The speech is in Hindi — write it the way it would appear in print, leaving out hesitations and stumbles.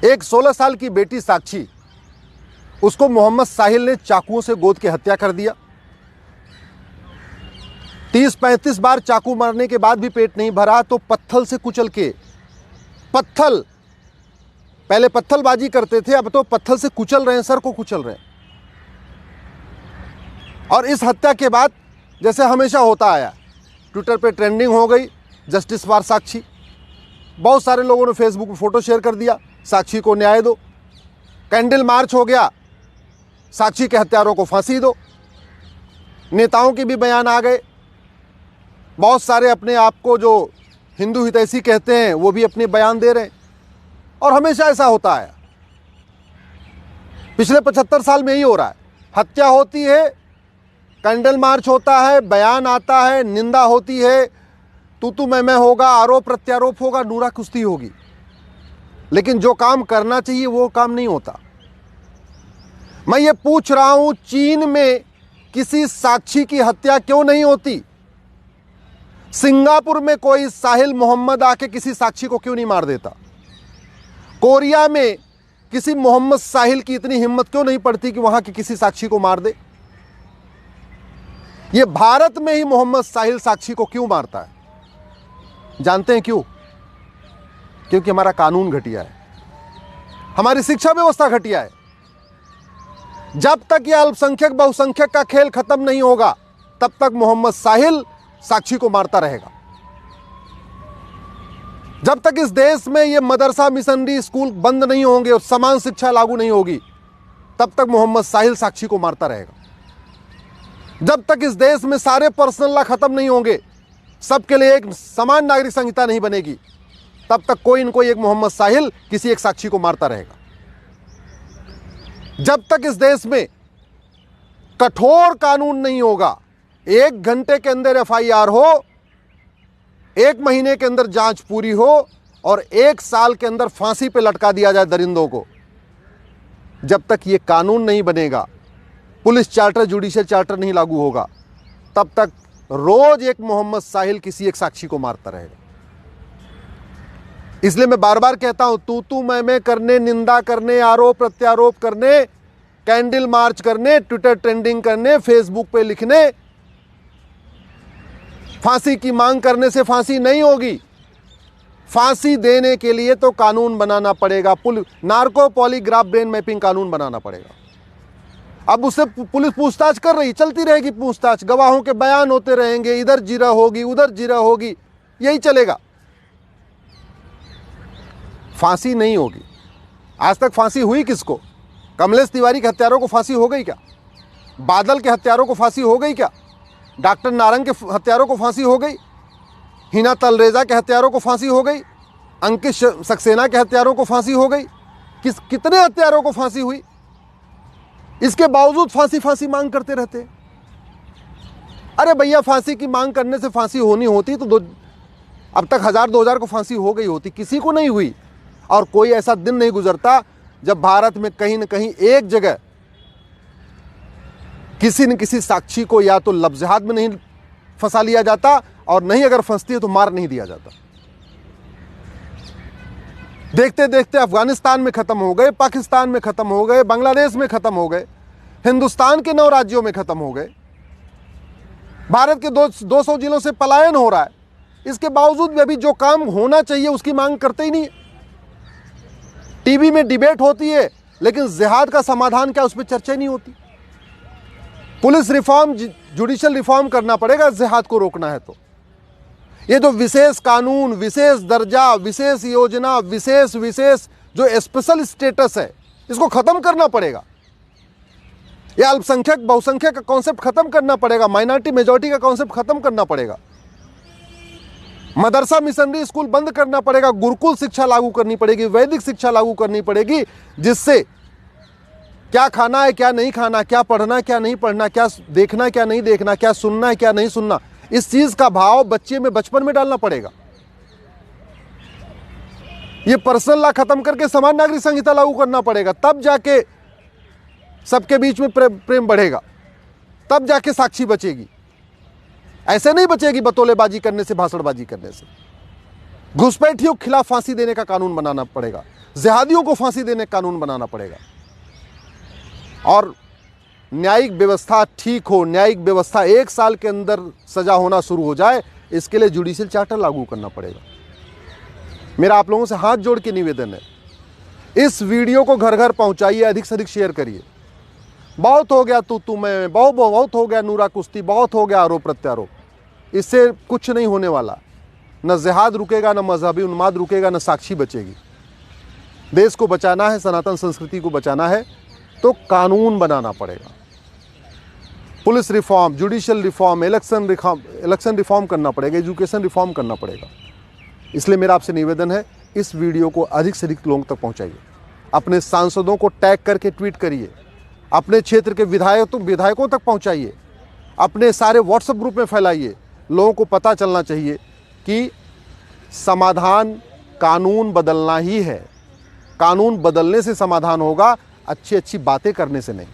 एक 16 साल की बेटी साक्षी, उसको मोहम्मद साहिल ने चाकुओं से गोद के हत्या कर दिया। 30-35 बार चाकू मारने के बाद भी पेट नहीं भरा तो पत्थल से कुचल के, पत्थल, पहले पत्थलबाजी करते थे, अब तो पत्थल से कुचल रहे हैं, सर को कुचल रहे हैं। और इस हत्या के बाद जैसे हमेशा होता आया, ट्विटर पे ट्रेंडिंग हो गई जस्टिस फॉर साक्षी। बहुत सारे लोगों ने फेसबुक पे फोटो शेयर कर दिया, साक्षी को न्याय दो। कैंडल मार्च हो गया, साक्षी के हत्यारों को फांसी दो। नेताओं के भी बयान आ गए, बहुत सारे अपने आप को जो हिंदू हितैषी कहते हैं वो भी अपने बयान दे रहे हैं। और हमेशा ऐसा होता है, पिछले 75 साल में ही हो रहा है। हत्या होती है, कैंडल मार्च होता है, बयान आता है, निंदा होती है, तू मैं होगा, आरोप प्रत्यारोप होगा, नूरा कुश्ती होगी, लेकिन जो काम करना चाहिए वो काम नहीं होता। मैं ये पूछ रहा हूं, चीन में किसी साक्षी की हत्या क्यों नहीं होती? सिंगापुर में कोई साहिल मोहम्मद आके किसी साक्षी को क्यों नहीं मार देता? कोरिया में किसी मोहम्मद साहिल की इतनी हिम्मत क्यों नहीं पड़ती कि वहां के किसी साक्षी को मार दे? ये भारत में ही मोहम्मद साहिल साक्षी को क्यों मारता है? जानते हैं क्यों? क्योंकि हमारा कानून घटिया है, हमारी शिक्षा व्यवस्था घटिया है। जब तक यह अल्पसंख्यक बहुसंख्यक का खेल खत्म नहीं होगा तब तक मोहम्मद साहिल साक्षी को मारता रहेगा। जब तक इस देश में ये मदरसा मिशनरी स्कूल बंद नहीं होंगे और समान शिक्षा लागू नहीं होगी तब तक मोहम्मद साहिल साक्षी को मारता रहेगा। जब तक इस देश में सारे पर्सनल लॉ खत्म नहीं होंगे, सबके लिए एक समान नागरिक संहिता नहीं बनेगी, तब तक कोई न कोई एक मोहम्मद साहिल किसी एक साक्षी को मारता रहेगा। जब तक इस देश में कठोर कानून नहीं होगा, 1 घंटे के अंदर एफआईआर हो, 1 महीने के अंदर जांच पूरी हो और 1 साल के अंदर फांसी पे लटका दिया जाए दरिंदों को, जब तक ये कानून नहीं बनेगा, पुलिस चार्टर, जुडिशियल चार्टर नहीं लागू होगा, तब तक रोज एक मोहम्मद साहिल किसी एक साक्षी को मारता रहेगा। इसलिए मैं बार बार कहता हूं, तू मैं करने, निंदा करने, आरोप प्रत्यारोप करने, कैंडल मार्च करने, ट्विटर ट्रेंडिंग करने, फेसबुक पे लिखने, फांसी की मांग करने से फांसी नहीं होगी। फांसी देने के लिए तो कानून बनाना पड़ेगा, नार्को पॉलीग्राफ ब्रेन मैपिंग कानून बनाना पड़ेगा। अब उससे पुलिस पूछताछ कर रही, चलती रहेगी पूछताछ, गवाहों के बयान होते रहेंगे, इधर जीरा होगी, उधर जीरा होगी, यही चलेगा, फांसी नहीं होगी। आज तक फांसी हुई किसको? कमलेश तिवारी के हत्यारों को फांसी हो गई क्या? बादल के हत्यारों को फांसी हो गई क्या? डॉक्टर नारंग के हत्यारों को फांसी हो गई? हिना तलरेजा के हत्यारों को फांसी हो गई? अंकित सक्सेना के हत्यारों को फांसी हो गई? कितने हत्यारों को फांसी हुई? इसके बावजूद फांसी मांग करते रहते। अरे भैया, फांसी की मांग करने से फांसी होनी होती तो अब तक 1000-2000 को फांसी हो गई होती, किसी को नहीं हुई। और कोई ऐसा दिन नहीं गुजरता जब भारत में कहीं न कहीं एक जगह किसी न किसी साक्षी को या तो लफ्ज़ में नहीं फंसा लिया जाता और नहीं अगर फंसती है तो मार नहीं दिया जाता। देखते देखते अफगानिस्तान में खत्म हो गए, पाकिस्तान में खत्म हो गए, बांग्लादेश में खत्म हो गए, हिंदुस्तान के 9 राज्यों में खत्म हो गए। भारत के 200 जिलों से पलायन हो रहा है। इसके बावजूद भी अभी जो काम होना चाहिए उसकी मांग करते ही नहीं। टीवी में डिबेट होती है लेकिन जिहाद का समाधान क्या, उस पर चर्चा नहीं होती। पुलिस रिफॉर्म, जुडिशियल रिफॉर्म करना पड़ेगा जिहाद को रोकना है तो। ये जो विशेष कानून, विशेष दर्जा, विशेष योजना, विशेष जो स्पेशल स्टेटस है, इसको खत्म करना पड़ेगा। ये अल्पसंख्यक बहुसंख्यक का कॉन्सेप्ट खत्म करना पड़ेगा, माइनॉरिटी मेजॉरिटी का कॉन्सेप्ट खत्म करना पड़ेगा, मदरसा मिशनरी स्कूल बंद करना पड़ेगा, गुरुकुल शिक्षा लागू करनी पड़ेगी, वैदिक शिक्षा लागू करनी पड़ेगी, जिससे क्या खाना है क्या नहीं खाना, क्या पढ़ना है क्या नहीं पढ़ना, क्या देखना है क्या नहीं देखना, क्या सुनना है क्या नहीं सुनना, इस चीज का भाव बच्चे में बचपन में डालना पड़ेगा। ये पर्सनल लॉ खत्म करके समान नागरिक संहिता लागू करना पड़ेगा, तब जाके सबके बीच में प्रेम बढ़ेगा, तब जाके साक्षी बचेगी। ऐसे नहीं बचेगी बतौलेबाजी करने से, भाषणबाजी करने से। घुसपैठियों के खिलाफ फांसी देने का कानून बनाना पड़ेगा, जिहादियों को फांसी देने का कानून बनाना पड़ेगा। और न्यायिक व्यवस्था ठीक हो, न्यायिक व्यवस्था 1 साल के अंदर सजा होना शुरू हो जाए, इसके लिए जुडिशियल चार्टर लागू करना पड़ेगा। मेरा आप लोगों से हाथ जोड़ के निवेदन है, इस वीडियो को घर घर पहुंचाइए, अधिक से अधिक शेयर करिए। बहुत हो गया तू मैं, बहुत हो गया नूरा कुश्ती, बहुत हो गया आरोप प्रत्यारोप। इससे कुछ नहीं होने वाला, न जिहाद रुकेगा, न मजहबी उन्माद रुकेगा, न साक्षी बचेगी। देश को बचाना है, सनातन संस्कृति को बचाना है तो कानून बनाना पड़ेगा। Police reform, judicial reform, election reform करना पड़ेगा, एजुकेशन रिफॉर्म करना पड़ेगा। इसलिए मेरा आपसे निवेदन है, इस वीडियो को अधिक से अधिक लोगों तक पहुंचाइए। अपने सांसदों को टैग करके ट्वीट करिए, अपने क्षेत्र के विधायकों तक पहुंचाइए, अपने सारे व्हाट्सएप ग्रुप में फैलाइए। लोगों को पता चलना चाहिए कि समाधान कानून बदलना ही है। कानून बदलने से समाधान होगा, अच्छी अच्छी बातें करने से नहीं।